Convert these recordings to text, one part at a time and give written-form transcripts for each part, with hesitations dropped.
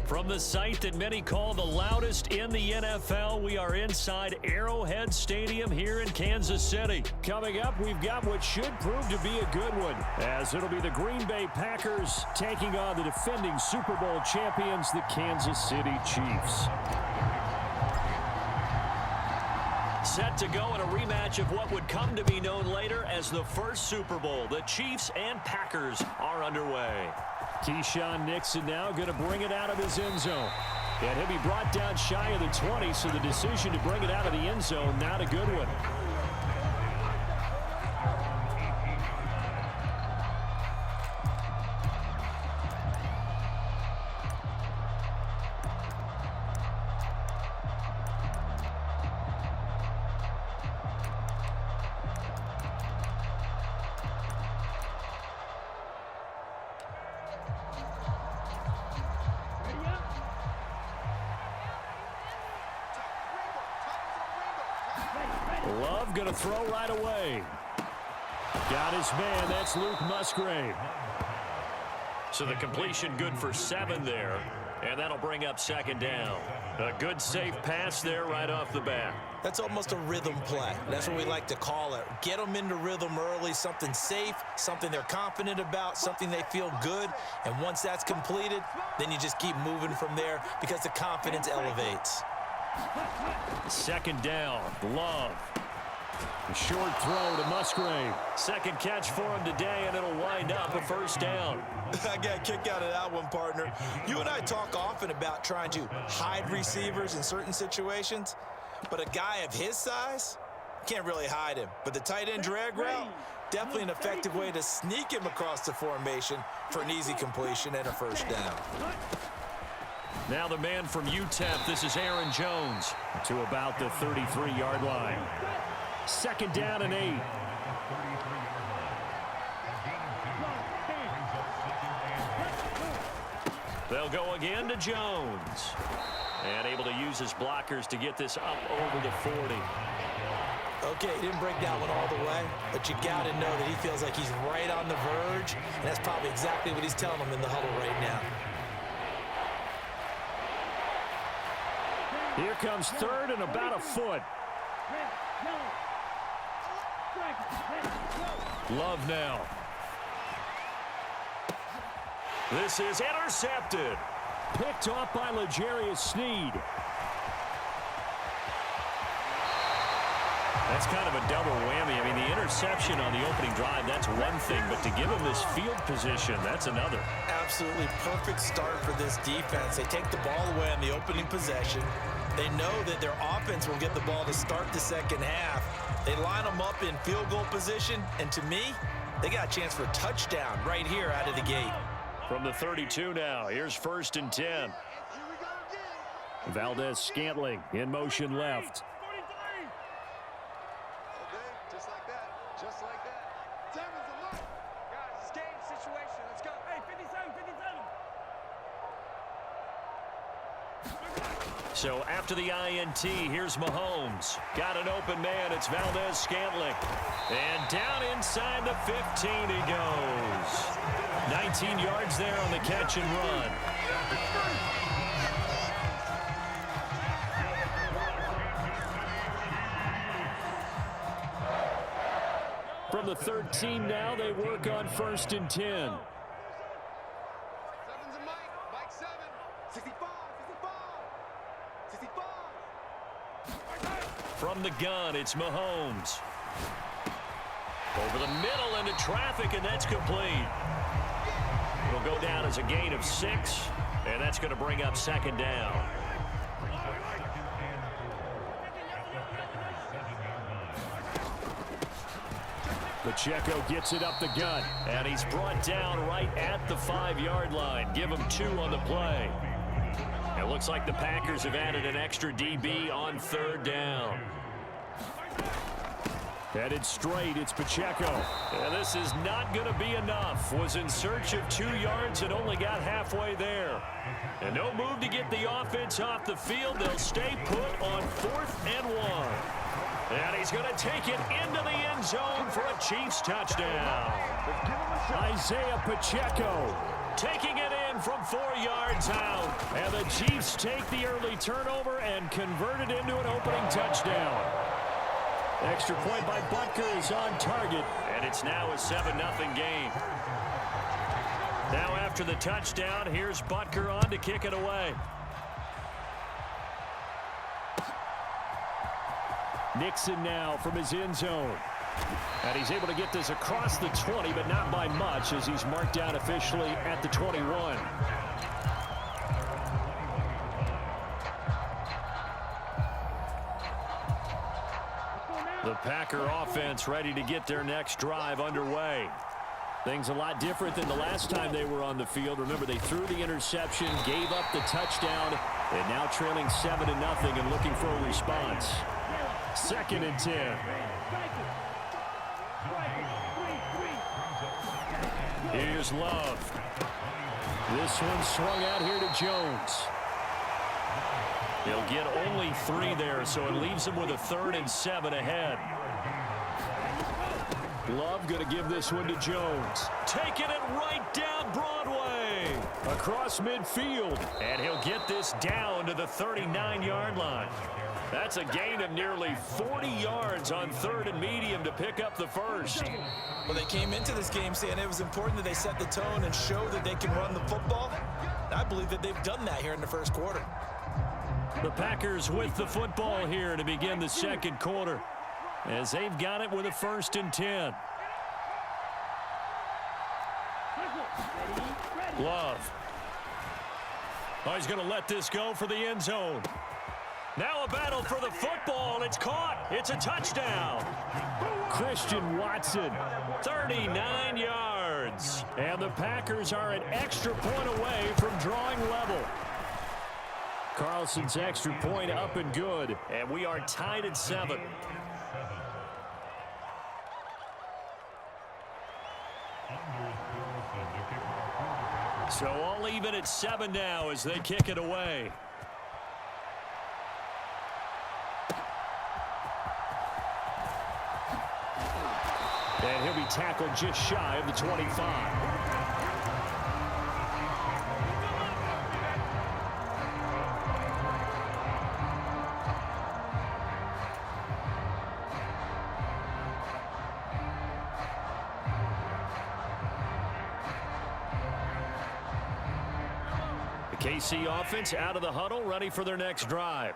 From the site that many call the loudest in the NFL, we are inside Arrowhead Stadium here in Kansas City. Coming up, we've got what should prove to be a good one, as it'll be the Green Bay Packers taking on the defending Super Bowl champions, the Kansas City Chiefs. Set to go in a rematch of what would come to be known later as the first Super Bowl. The Chiefs and Packers are underway. Keyshawn Nixon now going to bring it out of his end zone. And he'll be brought down shy of the 20, so the decision to bring it out of the end zone, not a good one. Love going to throw right away. Got his man. That's Luke Musgrave. So the completion good for 7 there. And that'll bring up second down. A good safe pass there right off the bat. That's almost a rhythm play. That's what we like to call it. Get them into rhythm early, something safe, something they're confident about, something they feel good. And once that's completed, then you just keep moving from there because the confidence elevates. Second down, Love. A short throw to Musgrave. Second catch for him today, and it'll wind up a first down. I got a kick out of that one, partner. You and I talk often about trying to hide receivers in certain situations, but a guy of his size can't really hide him. But the tight end drag route, definitely an effective way to sneak him across the formation for an easy completion and a first down. Now the man from UTEP, this is Aaron Jones, to about the 33-yard line. Second down and 8. They'll go again to Jones. And able to use his blockers to get this up over the 40. Okay, he didn't break that one all the way, but you got to know that he feels like he's right on the verge, and that's probably exactly what he's telling them in the huddle right now. Here comes third and about a foot. Love now. This is intercepted. Picked off by L'Jarius Sneed. That's kind of a double whammy. I mean, the interception on the opening drive, that's one thing, but to give him this field position, that's another. Absolutely perfect start for this defense. They take the ball away on the opening possession. They know that their offense will get the ball to start the second half. They line them up in field goal position, and to me, they got a chance for a touchdown right here out of the gate. From the 32 now, here's first and 10. Valdez Scantling in motion left. Just like that. Just like that. 7's a look. Guys, it's game situation. Let's go. Hey, 57, 57. So after the INT, here's Mahomes. Got an open man. It's Valdez Scantling. And down inside the 15 he goes. 19 yards there on the catch and run. From the 13 now, they work on first and 10. 7's a Mike. Mike 7. 65, 65, 65. From the gun, it's Mahomes. Over the middle into traffic, and that's complete. It'll go down as a gain of 6, and that's going to bring up second down. Pacheco gets it up the gut, and he's brought down right at the 5-yard line. Give him 2 on the play. It looks like the Packers have added an extra DB on third down. Headed straight, it's Pacheco. And this is not going to be enough. Was in search of 2 yards and only got halfway there. And no move to get the offense off the field. They'll stay put on 4th and 1. And he's going to take it into the end zone for a Chiefs touchdown. Isaiah Pacheco taking it in from 4 yards out. And the Chiefs take the early turnover and convert it into an opening touchdown. Extra point by Butker is on target, and it's now a 7-0 game. Now after the touchdown, here's Butker on to kick it away. Nixon now from his end zone. And he's able to get this across the 20, but not by much, as he's marked down officially at the 21. The Packer offense ready to get their next drive underway. Things a lot different than the last time they were on the field. Remember, they threw the interception, gave up the touchdown, and now trailing 7-0 and looking for a response. 2nd and 10. Here's Love. This one swung out here to Jones. He'll get only 3 there, so it leaves him with a 3rd and 7 ahead. Love going to give this one to Jones. Taking it right down Broadway. Across midfield. And he'll get this down to the 39-yard line. That's a gain of nearly 40 yards on 3rd and medium to pick up the first. Well, they came into this game saying it was important that they set the tone and show that they can run the football. I believe that they've done that here in the first quarter. The Packers with the football here to begin the second quarter, as they've got it with a 1st and 10. Love. Oh, he's going to let this go for the end zone. Now a battle for the football. It's caught. It's a touchdown. Christian Watson, 39 yards. And the Packers are an extra point away from drawing level. Carlson's extra point up and good. And we are tied at 7. So all even at 7 now as they kick it away. And he'll be tackled just shy of the 25. KC offense out of the huddle, ready for their next drive.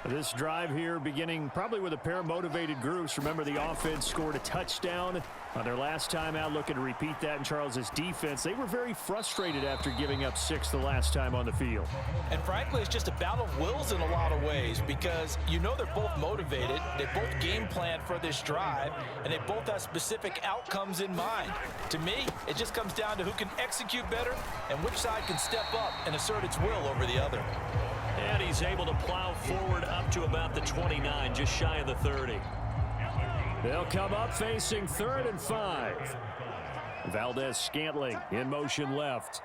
This drive here beginning probably with a pair of motivated groups. Remember, the offense scored a touchdown on their last time out, looking to repeat that in Charles's defense. They were very frustrated after giving up 6 the last time on the field. And frankly, it's just a battle of wills in a lot of ways, because you know they're both motivated, they both game plan for this drive, and they both have specific outcomes in mind. To me, it just comes down to who can execute better and which side can step up and assert its will over the other. And he's able to plow forward up to about the 29, just shy of the 30. They'll come up facing 3rd and 5. Valdez Scantling in motion left.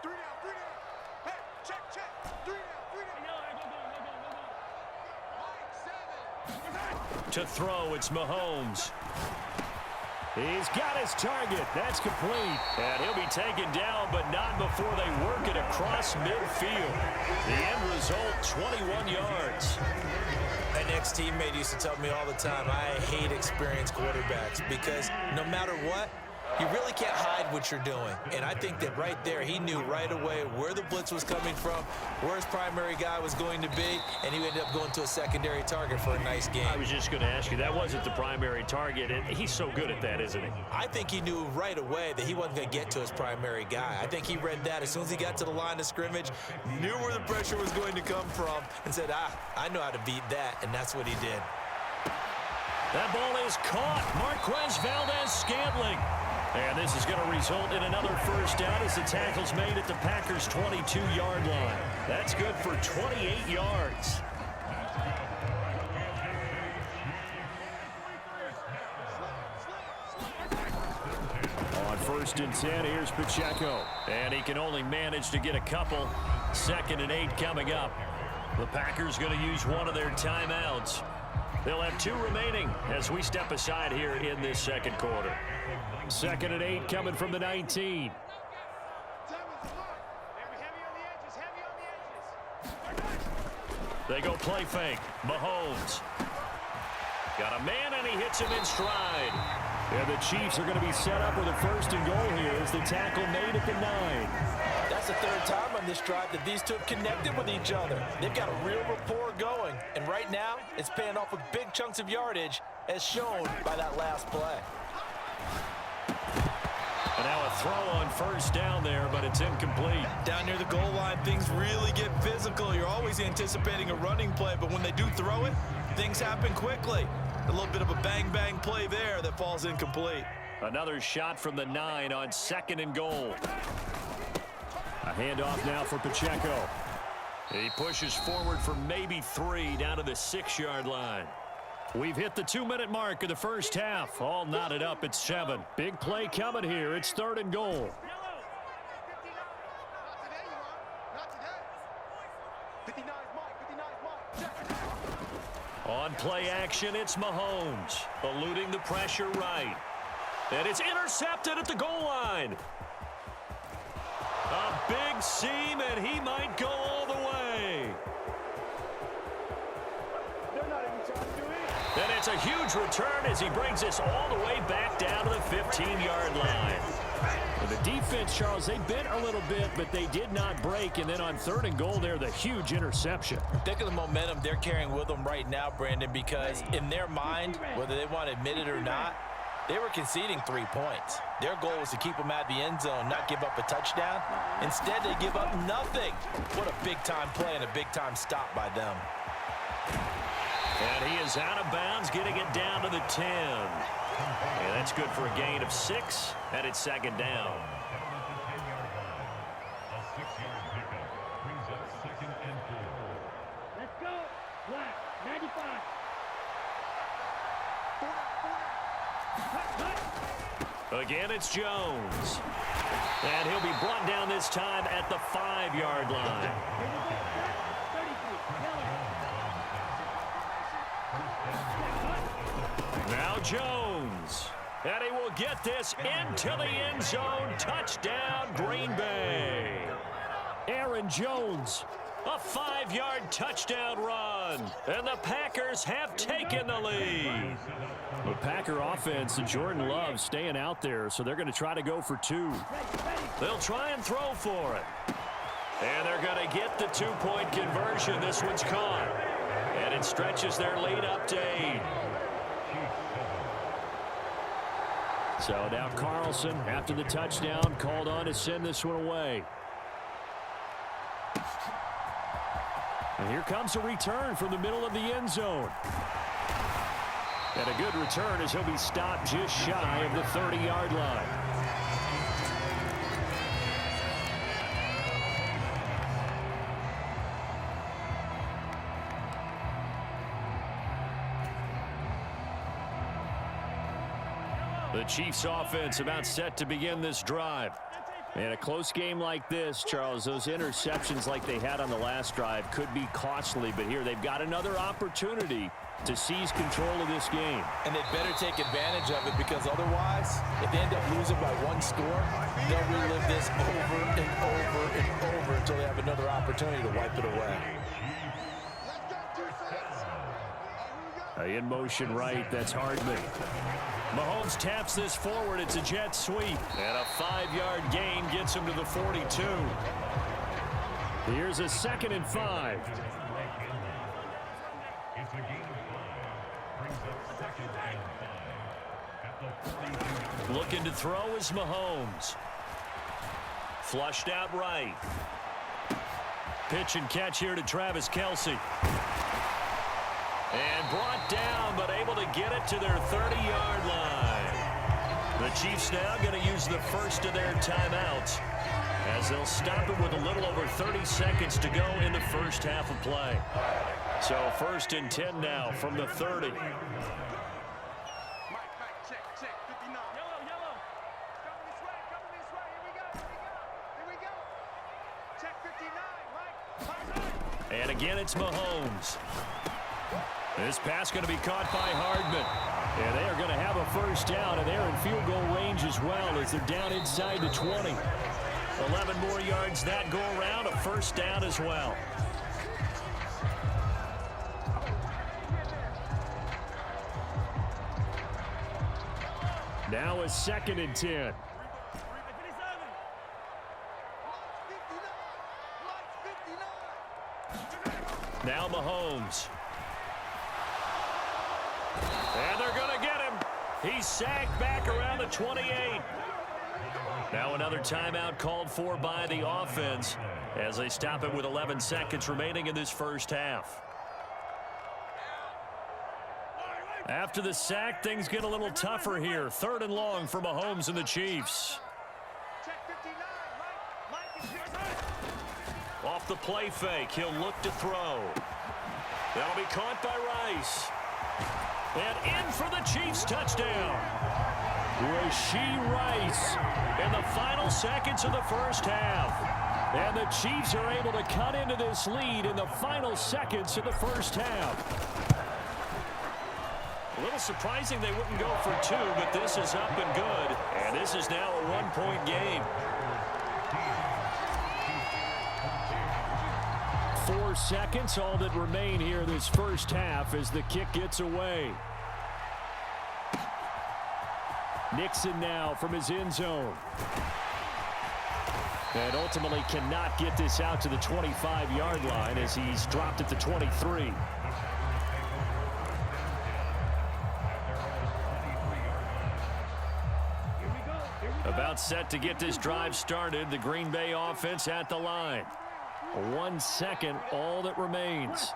To throw, it's Mahomes. He's got his target. That's complete. And he'll be taken down, but not before they work it across midfield. The end result, 21 yards. An ex-teammate used to tell me all the time, I hate experienced quarterbacks, because no matter what, you really can't hide what you're doing. And I think that right there, he knew right away where the blitz was coming from, where his primary guy was going to be, and he ended up going to a secondary target for a nice game. I was just going to ask you, that wasn't the primary target, and he's so good at that, isn't he? I think he knew right away that he wasn't going to get to his primary guy. I think he read that as soon as he got to the line of scrimmage, knew where the pressure was going to come from, and said, I know how to beat that, and that's what he did. That ball is caught. Marquez Valdez-Scantling. And this is going to result in another first down as the tackle's made at the Packers' 22-yard line. That's good for 28 yards. On 1st and 10, here's Pacheco. And he can only manage to get a couple. 2nd and 8 coming up. The Packers going to use one of their timeouts. They'll have 2 remaining as we step aside here in this second quarter. 2nd and 8 coming from the 19. They go play fake. Mahomes. Got a man, and he hits him in stride. And the Chiefs are going to be set up with a 1st and goal here as the tackle made at the 9. That's the 3rd time on this drive that these two have connected with each other. They've got a real rapport going. And right now, it's paying off with big chunks of yardage, as shown by that last play. And now a throw on 1st down there, but it's incomplete. Down near the goal line, things really get physical. You're always anticipating a running play, but when they do throw it, things happen quickly. A little bit of a bang-bang play there that falls incomplete. Another shot from the 9 on 2nd and goal. A handoff now for Pacheco. He pushes forward for maybe 3 down to the 6-yard line. We've hit the 2-minute mark of the first half. All knotted up at 7. Big play coming here. It's 3rd and goal. On play action, it's Mahomes. Eluding the pressure right. And it's intercepted at the goal line. A big seam, and he might go all the way. And it's a huge return as he brings us all the way back down to the 15-yard line. Well, the defense, Charles, they bit a little bit, but they did not break. And then on 3rd and goal there, the huge interception. Think of the momentum they're carrying with them right now, Brandon, because in their mind, whether they want to admit it or not, they were conceding 3 points. Their goal was to keep them out of the end zone, not give up a touchdown. Instead, they give up nothing. What a big-time play and a big-time stop by them. And he is out of bounds, getting it down to the 10. And that's good for a gain of 6, and it's 2nd down. Let's go. Black, 95. Again, it's Jones. And he'll be brought down this time at the 5-yard line. Now Jones. And he will get this into the end zone. Touchdown, Green Bay. Aaron Jones. A 5-yard touchdown run. And the Packers have taken the lead. The Packer offense and Jordan Love staying out there, so they're going to try to go for 2. They'll try and throw for it. And they're going to get the 2-point conversion. This one's caught. And it stretches their lead up to 8. So now Carlson, after the touchdown, called on to send this one away. And here comes a return from the middle of the end zone. And a good return as he'll be stopped just shy of the 30-yard line. The Chiefs offense about set to begin this drive. In a close game like this, Charles, those interceptions like they had on the last drive could be costly, but here they've got another opportunity to seize control of this game. And they'd better take advantage of it, because otherwise, if they end up losing by 1 score, they'll relive this over and over and over until they have another opportunity to wipe it away. In motion right, that's Hardman. Mahomes taps this forward. It's a jet sweep. And a 5-yard gain gets him to the 42. Here's a 2nd and 5. Looking to throw is Mahomes. Flushed out right. Pitch and catch here to Travis Kelce. And brought down, but able to get it to their 30-yard line. The Chiefs now going to use the first of their timeouts, as they'll stop it with a little over 30 seconds to go in the first half of play. So 1st and 10 now from the 30. Mike, check, 59. Yellow. Coming this way. Here we go. Check 59, Mike. And again, it's Mahomes. This pass going to be caught by Hardman. And they are going to have a first down, and they're in field goal range as well as they're down inside the 20. 11 more yards that go around, a first down as well. Now a 2nd and 10. Now Mahomes. And they're going to get him. He's sacked back around the 28. Now another timeout called for by the offense as they stop it with 11 seconds remaining in this first half. After the sack, things get a little tougher here. 3rd and long for Mahomes and the Chiefs. Off the play fake, he'll look to throw. That'll be caught by Rice. And in for the Chiefs touchdown. Rashee Rice in the final seconds of the first half. And the Chiefs are able to cut into this lead in the final seconds of the first half. A little surprising they wouldn't go for 2, but this is up and good. And this is now a 1-point game. 4 seconds, all that remain here this first half as the kick gets away. Nixon now from his end zone. And ultimately cannot get this out to the 25-yard line as he's dropped at the 23. About set to get this drive started. The Green Bay offense at the line. 1 second, all that remains.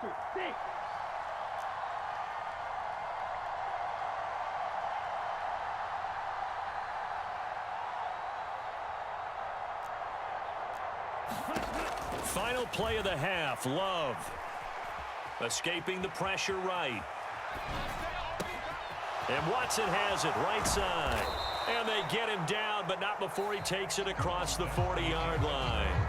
Final play of the half. Love escaping the pressure right. And Watson has it right side. And they get him down, but not before he takes it across the 40-yard line.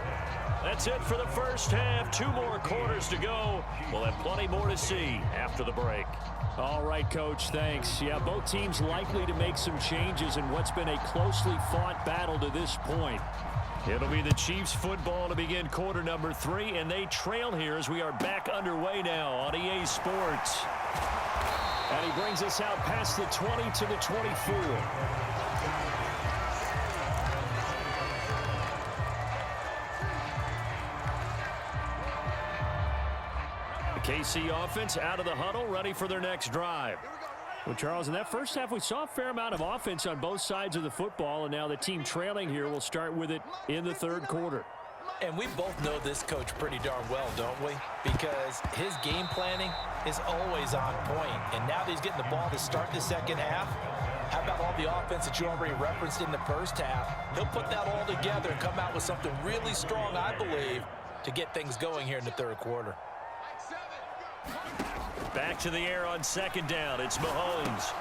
That's it for the first half. 2 more quarters to go. We'll have plenty more to see after the break. All right, Coach, thanks. Yeah, both teams likely to make some changes in what's been a closely fought battle to this point. It'll be the Chiefs football to begin quarter number 3, and they trail here as we are back underway now on EA Sports. And he brings us out past the 20 to the 24. The KC offense out of the huddle, ready for their next drive. Well, Charles, in that first half, we saw a fair amount of offense on both sides of the football, and now the team trailing here will start with it in the third quarter. And we both know this coach pretty darn well, don't we? Because his game planning is always on point. And now that he's getting the ball to start the second half, how about all the offense that you already referenced in the first half? He'll put that all together and come out with something really strong, I believe, to get things going here in the third quarter. Back to the air on second down. It's Mahomes.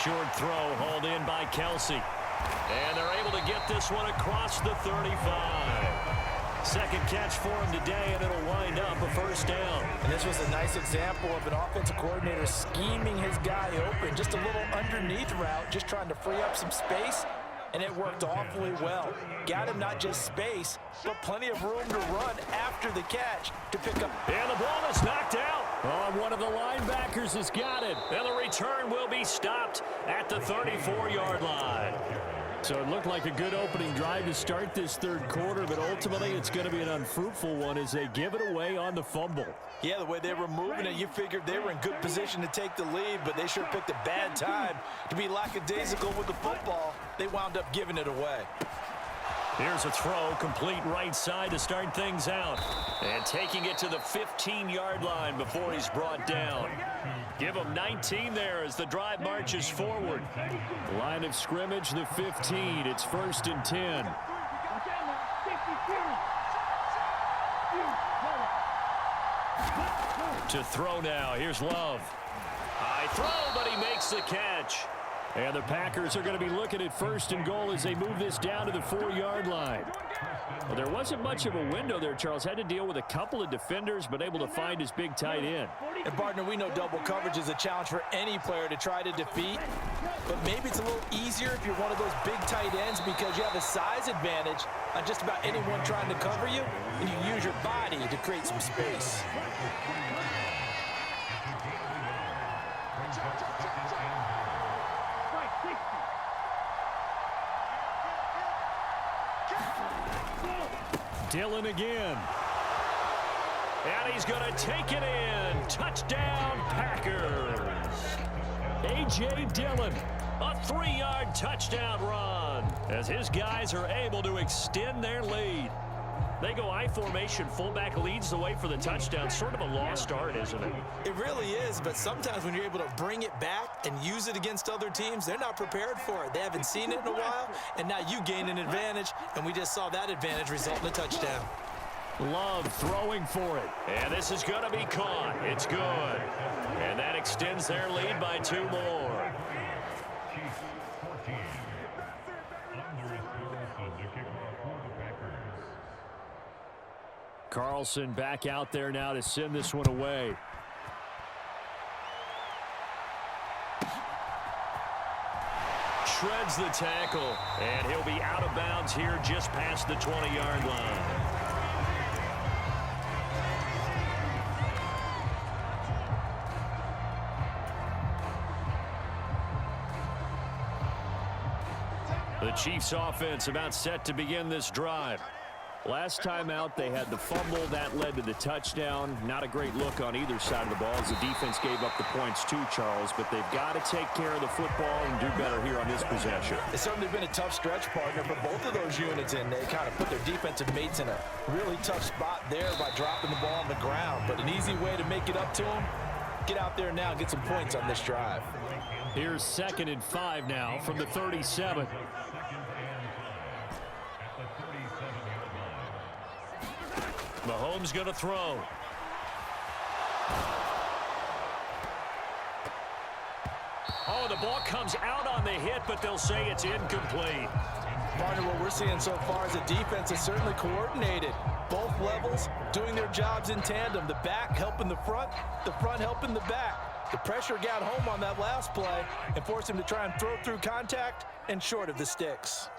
Short throw hauled in by Kelsey. And they're able to get this one across the 35. Second catch for him today, and it'll wind up a first down. And this was a nice example of an offensive coordinator scheming his guy open. Just a little underneath route, just trying to free up some space. And it worked awfully well. Got him not just space, but plenty of room to run after the catch to pick up. And the ball is knocked out. Oh, one of the linebackers has got it. And the return will be stopped at the 34-yard line. So it looked like a good opening drive to start this third quarter, but ultimately it's going to be an unfruitful one as they give it away on the fumble. Yeah, the way they were moving it, you figured they were in good position to take the lead, but they sure picked a bad time to be lackadaisical with the football. They wound up giving it away. Here's a throw, complete right side to start things out. And taking it to the 15-yard line before he's brought down. Give him 19 there as the drive marches forward. Line of scrimmage, the 15. It's 1st and 10. To throw now. Here's Love. High throw, but he makes the catch. And the Packers are going to be looking at 1st and goal as they move this down to the 4-yard line. Well, there wasn't much of a window there, Charles. Had to deal with a couple of defenders, but able to find his big tight end. And, partner, we know double coverage is a challenge for any player to try to defeat. But maybe it's a little easier if you're one of those big tight ends because you have a size advantage on just about anyone trying to cover you, and you use your body to create some space. Dillon again. And he's going to take it in. Touchdown, Packers. A.J. Dillon, a 3-yard touchdown run as his guys are able to extend their lead. They go I formation. Fullback leads the way for the touchdown. Sort of a lost art, isn't it? It really is, but sometimes when you're able to bring it back and use it against other teams, they're not prepared for it. They haven't seen it in a while, and now you gain an advantage, and we just saw that advantage result in a touchdown. Love throwing for it. And this is going to be caught. It's good. And that extends their lead by 2 more. Carlson back out there now to send this one away. Shreds the tackle, and he'll be out of bounds here just past the 20-yard line. The Chiefs offense about set to begin this drive. Last time out, they had the fumble. That led to the touchdown. Not a great look on either side of the ball as the defense gave up the points too, Charles. But they've got to take care of the football and do better here on this possession. It's certainly been a tough stretch, partner, for both of those units, and they kind of put their defensive mates in a really tough spot there by dropping the ball on the ground. But an easy way to make it up to them, get out there now and get some points on this drive. Here's 2nd and 5 now from the 37. Mahomes going to throw. Oh, the ball comes out on the hit, but they'll say it's incomplete. Partner, what we're seeing so far is the defense is certainly coordinated. Both levels doing their jobs in tandem. The back helping the front helping the back. The pressure got home on that last play and forced him to try and throw through contact and short of the sticks.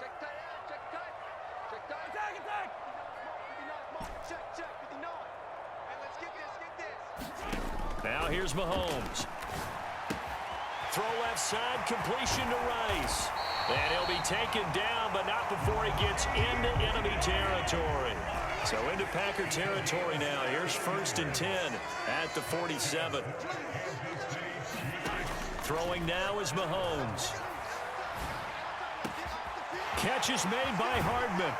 Now here's Mahomes. Throw left side, completion to Rice. And he'll be taken down, but not before he gets into enemy territory. So into Packer territory now. Here's 1st and 10 at the 47. Throwing now is Mahomes. Catch is made by Hardman.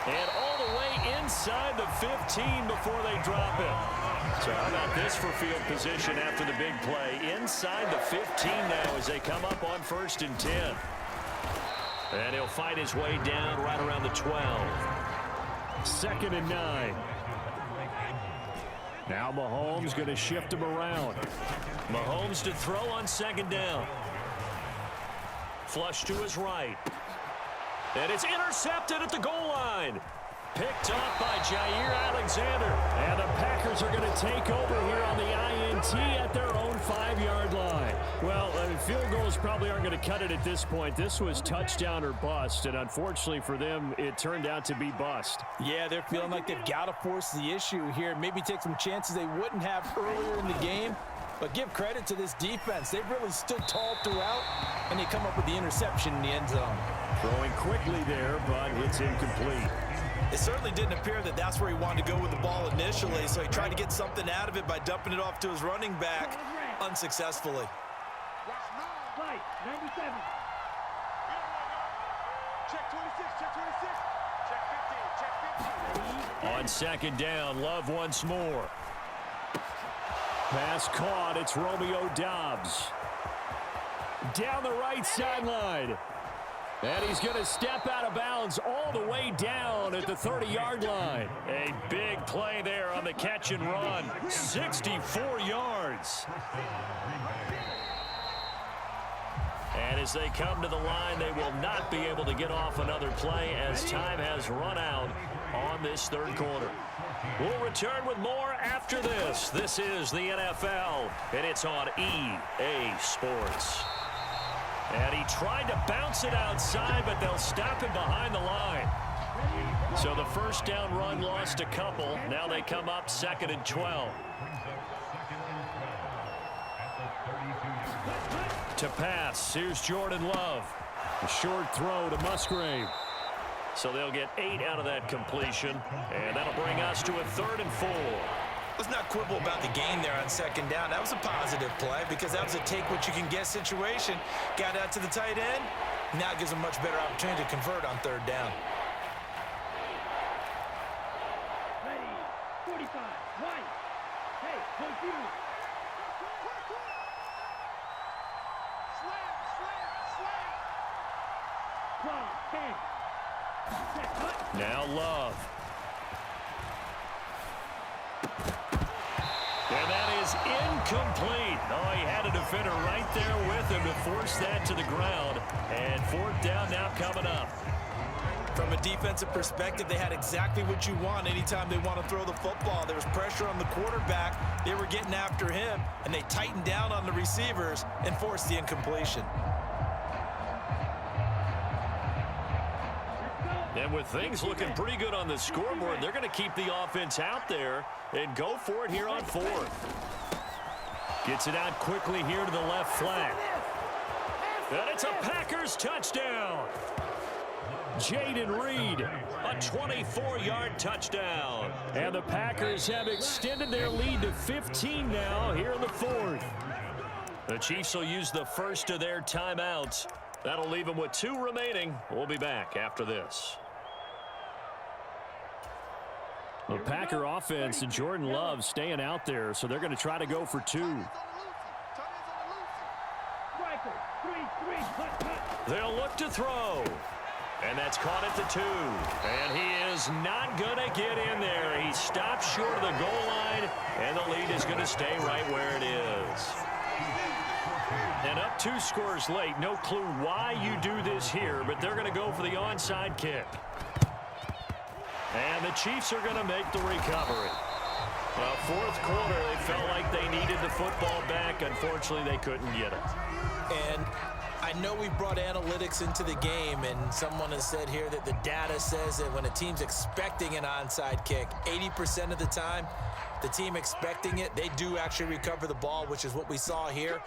And all the way inside the 15 before they drop it. So how about this for field position after the big play? Inside the 15 now as they come up on 1st and 10. And he'll fight his way down right around the 12. 2nd and 9. Now Mahomes going to shift him around. Mahomes to throw on 2nd down. Flush to his right. And it's intercepted at the goal line. Picked off by Jair Alexander. And the Packers are going to take over here on the INT at their own 5-yard line. Well, field goals probably aren't going to cut it at this point. This was touchdown or bust, and unfortunately for them, it turned out to be bust. Yeah, they're feeling like they've got to force the issue here. Maybe take some chances they wouldn't have earlier in the game. But give credit to this defense. They've really stood tall throughout, and they come up with the interception in the end zone. Throwing quickly there, but it's incomplete. It certainly didn't appear that that's where he wanted to go with the ball initially, so he tried to get something out of it by dumping it off to his running back unsuccessfully. Right, 97. Check 26, check 26. Check 15, check 15. On 2nd down, Love once more. Pass caught. It's Romeo Doubs. Down the right sideline. And he's going to step out of bounds all the way down at the 30-yard line. A big play there on the catch and run. 64 yards. And as they come to the line, they will not be able to get off another play as time has run out on this 3rd quarter. We'll return with more after this. This is the NFL, and it's on EA Sports. And he tried to bounce it outside, but they'll stop him behind the line. So the 1st down run lost a couple. Now they come up 2nd and 12. To pass, here's Jordan Love. A short throw to Musgrave. So they'll get 8 out of that completion, and that'll bring us to a 3rd and 4. Let's not quibble about the gain there on 2nd down. That was a positive play because that was a take-what-you-can-get situation. Got out to the tight end. Now it gives them much better opportunity to convert on 3rd down. Ready. 45. White. Hey, point you. Slam, slam, slam. 12, 10. Set, hut. Now Love. And that is incomplete. Oh, he had a defender right there with him to force that to the ground. And 4th down now coming up. From a defensive perspective, they had exactly what you want anytime they want to throw the football. There was pressure on the quarterback. They were getting after him, and they tightened down on the receivers and forced the incompletion. And with things looking pretty good on the scoreboard, they're going to keep the offense out there and go for it here on 4th. Gets it out quickly here to the left flank. And it's a Packers touchdown. Jaden Reed, a 24-yard touchdown. And the Packers have extended their lead to 15 now here in the 4th. The Chiefs will use the first of their timeouts. That'll leave them with 2 remaining. We'll be back after this. The Packer offense and Jordan Love staying out there, so they're going to try to go for 2. Striker. 3-3. Hut, hut. They'll look to throw. And that's caught at the 2. And he is not going to get in there. He stops short of the goal line, and the lead is going to stay right where it is. And up 2 scores late. No clue why you do this here, but they're going to go for the onside kick. And the Chiefs are going to make the recovery. Well, 4th quarter, they felt like they needed the football back. Unfortunately, they couldn't get it. And I know we brought analytics into the game, and someone has said here that the data says that when a team's expecting an onside kick, 80% of the time, the team expecting it, they do actually recover the ball, which is what we saw here.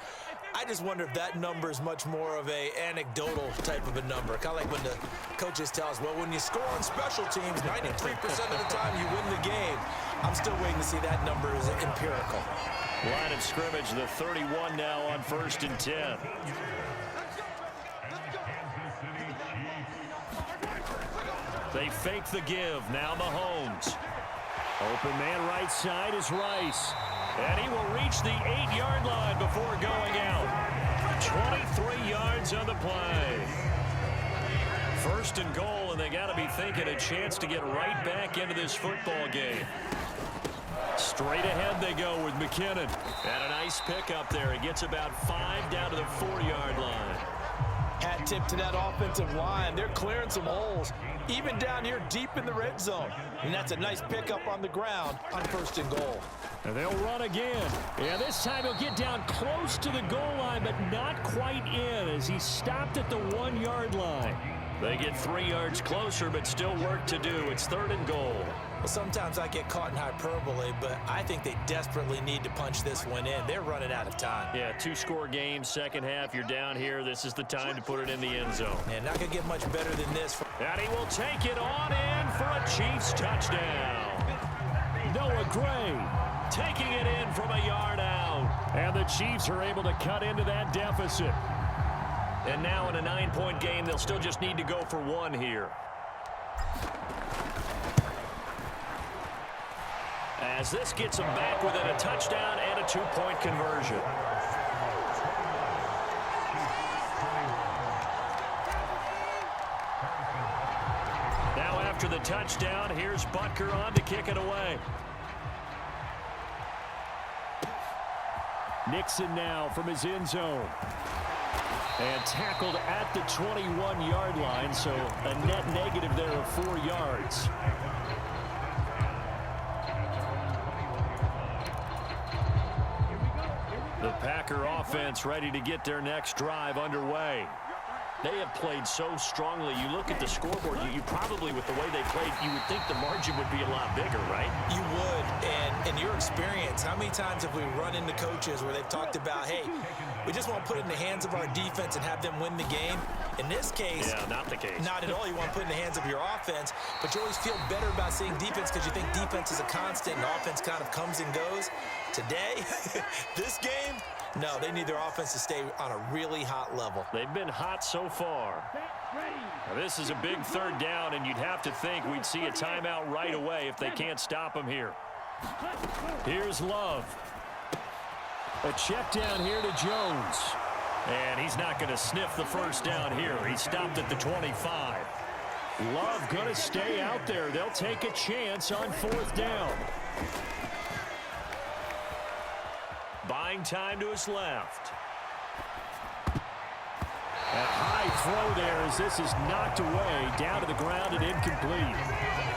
I just wonder if that number is much more of a anecdotal type of a number. Kind of like when the coaches tell us, well, when you score on special teams, 93% of the time you win the game. I'm still waiting to see that number is empirical. Line of scrimmage, the 31 now on 1st and 10. They fake the give. Now Mahomes. Open man right side is Rice. And he will reach the 8-yard line before going out. 23 yards on the play. 1st and goal, and they got to be thinking a chance to get right back into this football game. Straight ahead they go with McKinnon. And a nice pickup there. He gets about 5 down to the 4-yard line. Hat tip to that offensive line. They're clearing some holes, even down here deep in the red zone. And that's a nice pickup on the ground on 1st and goal. And they'll run again. And this time he'll get down close to the goal line, but not quite in as he stopped at the 1-yard line. They get 3 yards closer, but still work to do. It's 3rd and goal. Well, sometimes I get caught in hyperbole, but I think they desperately need to punch this one in. They're running out of time. Yeah, 2-score game, second half. You're down here. This is the time to put it in the end zone. And not going to get much better than this. And he will take it on in for a Chiefs touchdown. Noah Gray taking it in from a yard out. And the Chiefs are able to cut into that deficit. And now in a 9-point game, they'll still just need to go for 1 here. As this gets them back within a touchdown and a 2-point conversion. Now after the touchdown, here's Butker on to kick it away. Nixon now from his end zone. And tackled at the 21-yard line, so a net negative there of 4 yards. The Packer offense ready to get their next drive underway. They have played so strongly. You look at the scoreboard, you probably, with the way they played, you would think the margin would be a lot bigger, right? You would. And in your experience, how many times have we run into coaches where they've talked about, hey, we just want to put it in the hands of our defense and have them win the game? In this case, yeah, not the case. Not at all. You want to put it in the hands of your offense, but you always feel better about seeing defense because you think defense is a constant and offense kind of comes and goes. Today, this game, no, they need their offense to stay on a really hot level. They've been hot so far. Now, this is a big third down, and you'd have to think we'd see a timeout right away if they can't stop them here. Here's Love. A check down here to Jones. And he's not going to sniff the first down here. He stopped at the 25. Love going to stay out there. They'll take a chance on fourth down. Buying time to his left. A high throw there as this is knocked away, down to the ground and incomplete.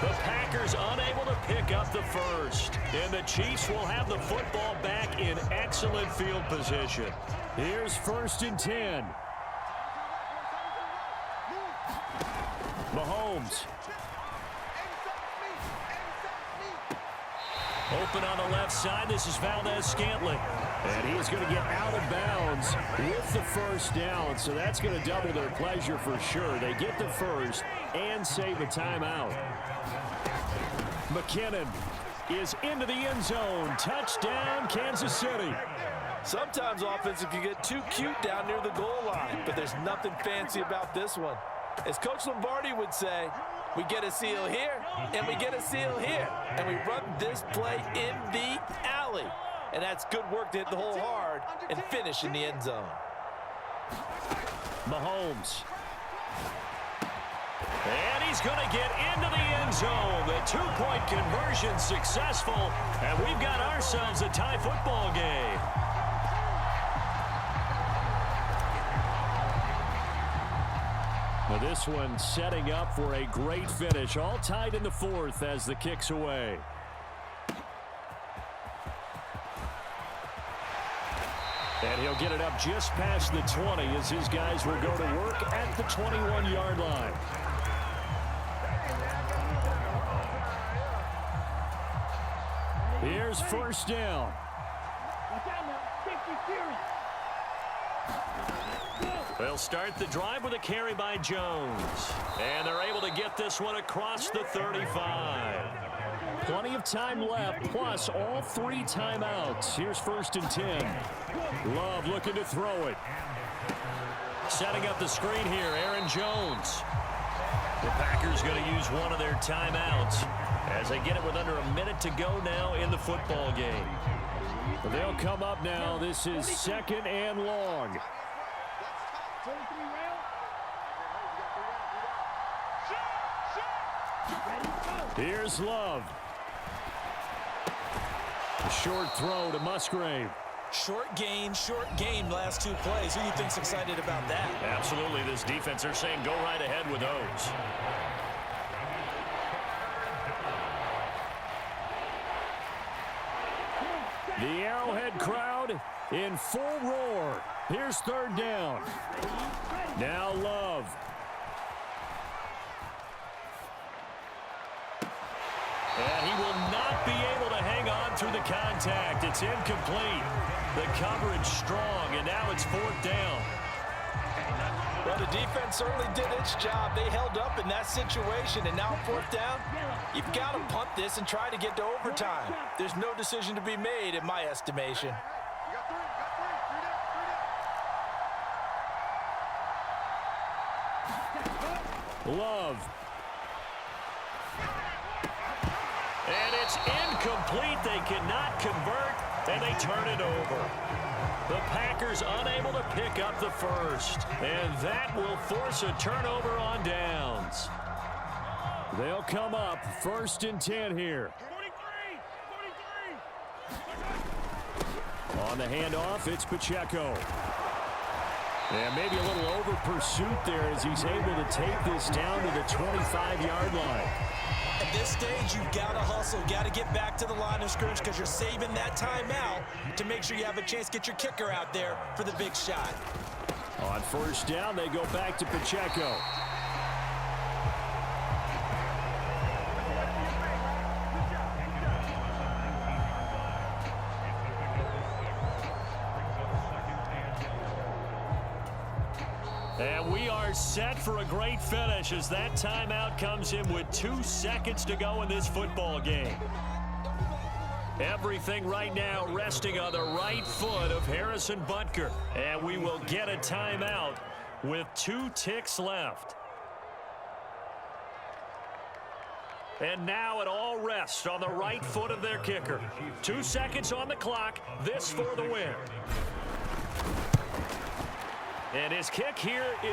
The Packers unable to pick up the first. And the Chiefs will have the football back in excellent field position. Here's 1st and 10. Mahomes. Open on the left side. This is Valdez-Scantling. And he is going to get out of bounds with the first down. So that's going to double their pleasure for sure. They get the first and save a timeout. McKinnon is into the end zone. Touchdown, Kansas City. Sometimes offense can get too cute down near the goal line, but there's nothing fancy about this one. As Coach Lombardi would say, we get a seal here, and we get a seal here, and we run this play in the alley. And that's good work to hit the hole hard and finish in the end zone. Mahomes. And he's going to get into the end zone. The two-point conversion successful, and we've got ourselves a tie football game. Well, this one setting up for a great finish. All tied in the fourth as the kick's away. And he'll get it up just past the 20 as his guys will go to work at the 21-yard line. Here's 1st down. They'll start the drive with a carry by Jones. And they're able to get this one across the 35. Plenty of time left, plus all 3 timeouts. Here's 1st and 10. Love looking to throw it. Setting up the screen here, Aaron Jones. The Packers going to use one of their timeouts as they get it with under a minute to go now in the football game. They'll come up now. This is 2nd and long. Here's Love. A short throw to Musgrave. Short game last 2 plays. Who do you think's excited about that? Absolutely. This defense, they're saying go right ahead with those. The Arrowhead crowd in full roar. Here's 3rd down. Now Love. And he will not be able to hang on through the contact. It's incomplete. The coverage strong, and now it's 4th down. Well, the defense certainly did its job. They held up in that situation, and now 4th down, you've got to punt this and try to get to overtime. There's no decision to be made in my estimation. Love. And it's incomplete. They cannot convert, and they turn it over. The Packers unable to pick up the first, and that will force a turnover on downs. They'll come up 1st and 10 here. On the handoff, it's Pacheco. And maybe a little over pursuit there as he's able to take this down to the 25-yard line. At this stage, you've got to hustle. Got to get back to the line of scrimmage because you're saving that timeout to make sure you have a chance to get your kicker out there for the big shot. On first down, they go back to Pacheco. And we are set for a great finish as that timeout comes in with 2 seconds to go in this football game. Everything right now resting on the right foot of Harrison Butker. And we will get a timeout with 2 ticks left. And now it all rests on the right foot of their kicker. 2 seconds on the clock. This for the win. And his kick here is